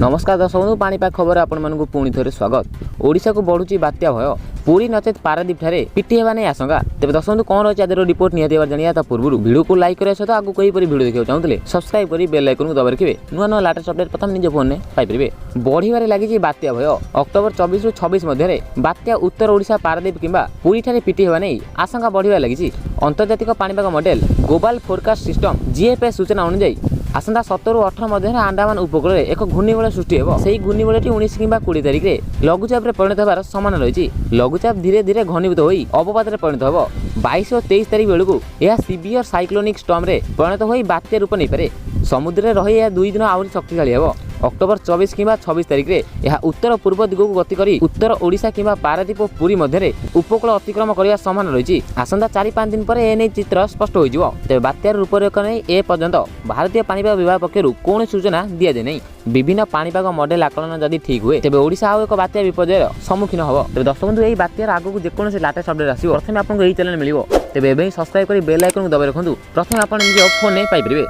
नमस्कार दर्शक बंधु पाणीपाग खबर आपको पुणी थे स्वागत। ओडिशा को बढ़ुची बात्या भय पुरी नचेत पारादीप ठारे पिटी हेबा नहीं आशंका। तेज दर्शक बंधु कौन रही आज रिपोर्ट निहाती जाना पूर्व वीडियो को लाइक करने सहित आगे कई वीडियो देखा चाहते सब्सक्राइब कर बेल आइकन को दबा रखिए नुआ नुआ लेटेस्ट अपडेट प्रथम निज फोन में पाइपर। बढ़िबार लगी बात्या भय अक्टोबर 24 रु 26 मध्य बात्या उत्तर ओडिशा पारादीप किंबा पुरी ठारे पिटी हेबा नहीं आशंका बढ़िबार लगी। अंतर्जातिक पाणीपाग model global forecast system GFS सूचना अनुଯାयी आसंता 17 रु 18 मध्य आंडामान उपकूल में एक घूर्णिबल सृष्टि हो। से घूर्णिबलटी 19 कि 20 तारिख में लघुचाप परिणत होवार समान रही। लघुचाप धीरे धीरे घनीभूत हो अवपात में परिणत हो 22 और 23 तारिख बेलू यह सीवियर साइक्लोनिक स्टॉर्म रे परिणत हो बात्या रूप नहीं पारे। समुद्र में रही यह 2 दिन आहरी शक्तिशाली हो। अक्टोबर 24 कि 26 तारिख में यह उत्तर पूर्व दिग को गति करी उत्तर ओडिशा कि पारादीप और पुरी मध्य उपकूल अतिक्रम करने समान रही। आसंता 4-5 दिन पर एने चित्र स्पष्ट हो तेज बात्यार रूपरेख नहीं एपर्यंत भारतीय पाणीपाग विभाग पक्षर कौन सूचना दि जाए नहीं। विभिन्न पाणीपाग मॉडल आकलन जदि ठीक हुए तेज ओडिशा आउ एक बात्या विपर्य सम्मुखीन हम। तेज दर्शक बंधु यही बात्यार आगक जेकोसी लेटेस्ट अपडेट आसो प्रथम आपको यही चैनल मिले तेज सब्सक्राइब कर बेल आइकन को दबाई रखुँ प्रथम आप निज फोन में पाइपर।